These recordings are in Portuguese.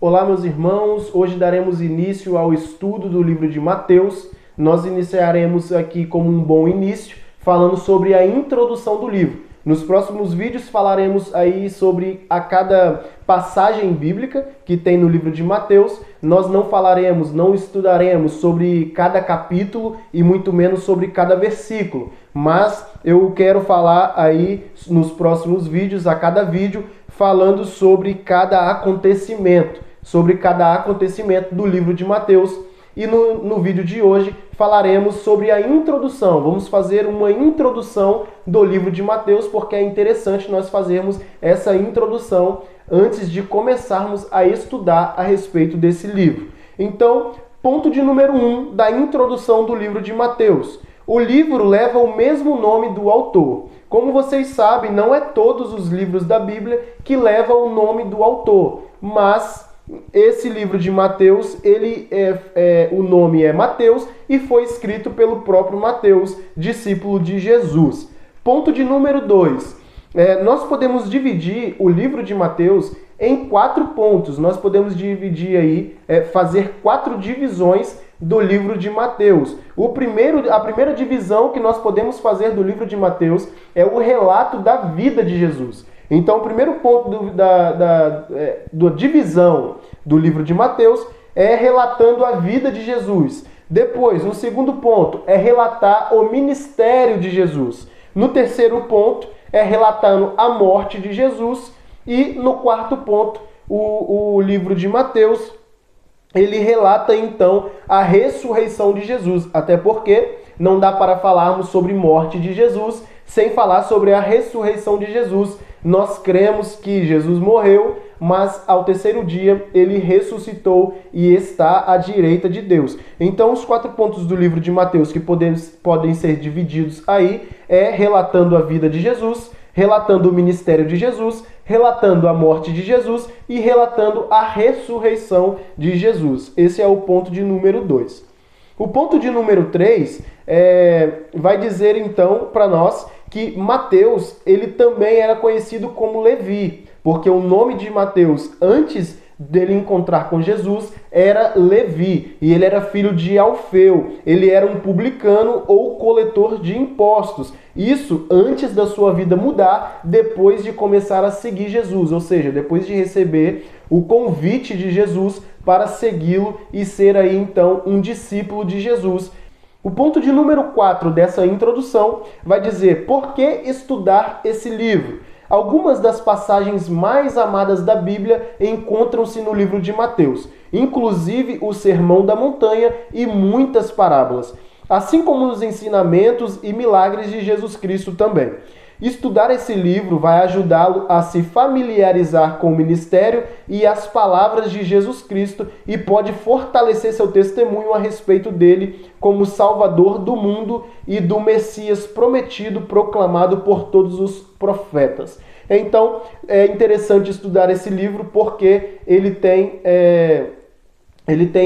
Olá, meus irmãos. Hoje daremos início ao estudo do livro de Mateus. Nós iniciaremos aqui como um bom início, falando sobre a introdução do livro. Nos próximos vídeos falaremos aí sobre a cada passagem bíblica que tem no livro de Mateus. Nós não estudaremos sobre cada capítulo e muito menos sobre cada versículo. Mas eu quero falar aí nos próximos vídeos, a cada vídeo, falando sobre cada acontecimento do livro de Mateus. E no vídeo de hoje falaremos sobre a introdução. Vamos fazer uma introdução do livro de Mateus, porque é interessante nós fazermos essa introdução antes de começarmos a estudar a respeito desse livro. Então, ponto de número 1 da introdução do livro de Mateus. O livro leva o mesmo nome do autor. Como vocês sabem, não é todos os livros da Bíblia que levam o nome do autor, mas esse livro de Mateus, o nome é Mateus e foi escrito pelo próprio Mateus, discípulo de Jesus. Ponto de número 2. Nós podemos dividir o livro de Mateus em 4 pontos. Nós podemos dividir aí, fazer 4 divisões do livro de Mateus. A primeira divisão que nós podemos fazer do livro de Mateus é o relato da vida de Jesus. Então, o primeiro ponto da divisão do livro de Mateus é relatando a vida de Jesus. Depois, o segundo ponto é relatar o ministério de Jesus. No terceiro ponto, é relatando a morte de Jesus. E no quarto ponto, o livro de Mateus, ele relata então a ressurreição de Jesus. Até porque não dá para falarmos sobre morte de Jesus sem falar sobre a ressurreição de Jesus. Nós cremos que Jesus morreu, mas ao terceiro dia ele ressuscitou e está à direita de Deus. Então, os 4 pontos do livro de Mateus que podem ser divididos aí é relatando a vida de Jesus, relatando o ministério de Jesus, relatando a morte de Jesus e relatando a ressurreição de Jesus. Esse é o ponto de número 2. O ponto de número 3 vai dizer então para nós que Mateus, ele também era conhecido como Levi, porque o nome de Mateus, antes dele encontrar com Jesus, era Levi, e ele era filho de Alfeu, ele era um publicano ou coletor de impostos. Isso antes da sua vida mudar, depois de começar a seguir Jesus, ou seja, depois de receber o convite de Jesus para segui-lo e ser aí então um discípulo de Jesus. O ponto de número 4 dessa introdução vai dizer por que estudar esse livro. Algumas das passagens mais amadas da Bíblia encontram-se no livro de Mateus, inclusive o Sermão da Montanha e muitas parábolas, assim como os ensinamentos e milagres de Jesus Cristo também. Estudar esse livro vai ajudá-lo a se familiarizar com o ministério e as palavras de Jesus Cristo e pode fortalecer seu testemunho a respeito dele como Salvador do mundo e do Messias prometido, proclamado por todos os profetas. Então, é interessante estudar esse livro porque ele tem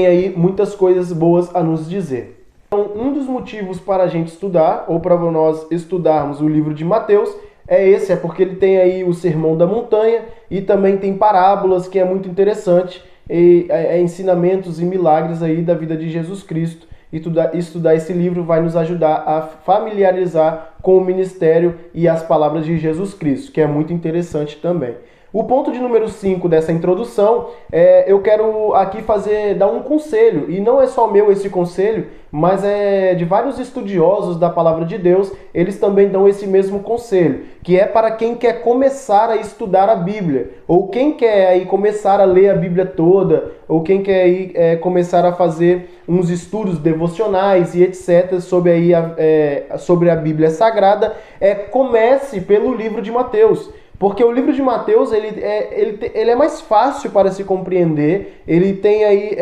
aí muitas coisas boas a nos dizer. Então, um dos motivos para a gente estudar, ou para nós estudarmos o livro de Mateus, é porque ele tem aí o Sermão da Montanha e também tem parábolas, que é muito interessante, e ensinamentos e milagres aí da vida de Jesus Cristo. E estudar esse livro vai nos ajudar a familiarizar com o ministério e as palavras de Jesus Cristo, que é muito interessante também. O ponto de número 5 dessa introdução, eu quero aqui dar um conselho, e não é só meu esse conselho, mas é de vários estudiosos da palavra de Deus, eles também dão esse mesmo conselho, que é para quem quer começar a estudar a Bíblia, ou quem quer aí começar a ler a Bíblia toda, ou quem quer aí começar a fazer uns estudos devocionais e etc. sobre a Bíblia Sagrada, comece pelo livro de Mateus. Porque o livro de Mateus ele é mais fácil para se compreender, ele tem aí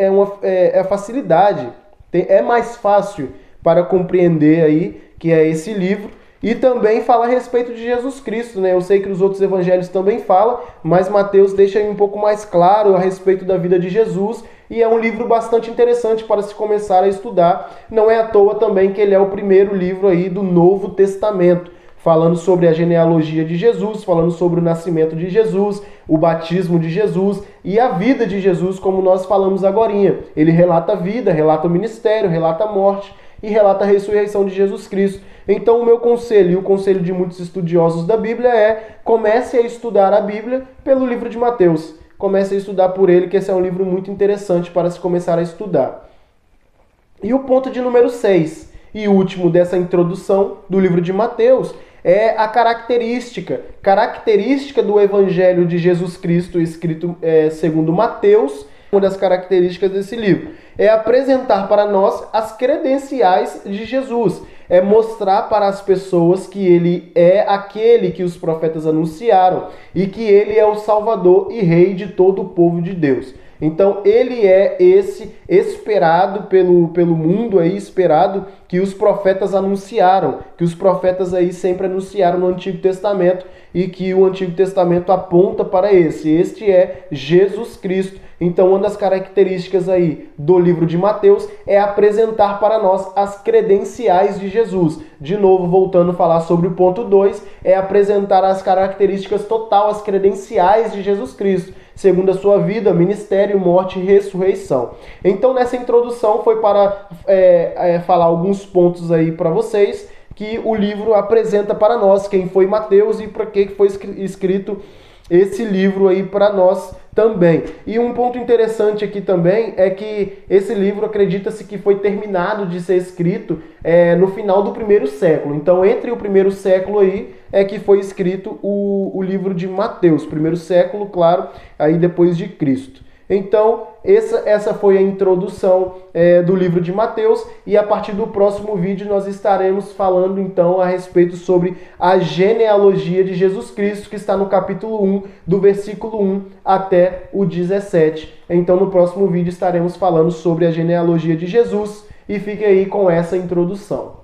facilidade, é mais fácil para compreender aí que é esse livro. E também fala a respeito de Jesus Cristo, né? Eu sei que os outros evangelhos também falam, mas Mateus deixa aí um pouco mais claro a respeito da vida de Jesus. E é um livro bastante interessante para se começar a estudar. Não é à toa também que ele é o primeiro livro aí do Novo Testamento. falando sobre a genealogia de Jesus, falando sobre o nascimento de Jesus, o batismo de Jesus e a vida de Jesus, como nós falamos agorinha. Ele relata a vida, relata o ministério, relata a morte e relata a ressurreição de Jesus Cristo. Então o meu conselho e o conselho de muitos estudiosos da Bíblia é: comece a estudar a Bíblia pelo livro de Mateus. Comece a estudar por ele, que esse é um livro muito interessante para se começar a estudar. E o ponto de número 6 e último dessa introdução do livro de Mateus é a característica do Evangelho de Jesus Cristo, escrito segundo Mateus. Uma das características desse livro é apresentar para nós as credenciais de Jesus, é mostrar para as pessoas que ele é aquele que os profetas anunciaram e que ele é o Salvador e Rei de todo o povo de Deus. Então ele é esse esperado pelo mundo aí, esperado que os profetas anunciaram, que os profetas aí sempre anunciaram no Antigo Testamento e que o Antigo Testamento aponta para esse. Este é Jesus Cristo. Então uma das características aí do livro de Mateus é apresentar para nós as credenciais de Jesus. De novo, voltando a falar sobre o ponto 2, é apresentar as características total, as credenciais de Jesus Cristo, segundo a sua vida, ministério, morte e ressurreição. Então nessa introdução foi para falar alguns pontos aí para vocês que o livro apresenta para nós, quem foi Mateus e para que foi escrito esse livro aí para nós também. E um ponto interessante aqui também é que esse livro acredita-se que foi terminado de ser escrito no final do primeiro século. Então, entre o primeiro século aí é que foi escrito o livro de Mateus. Primeiro século, claro, aí depois de Cristo. Então, essa foi a introdução do livro de Mateus, e a partir do próximo vídeo nós estaremos falando então a respeito sobre a genealogia de Jesus Cristo, que está no capítulo 1, do versículo 1 até o 17. Então no próximo vídeo estaremos falando sobre a genealogia de Jesus, e fique aí com essa introdução.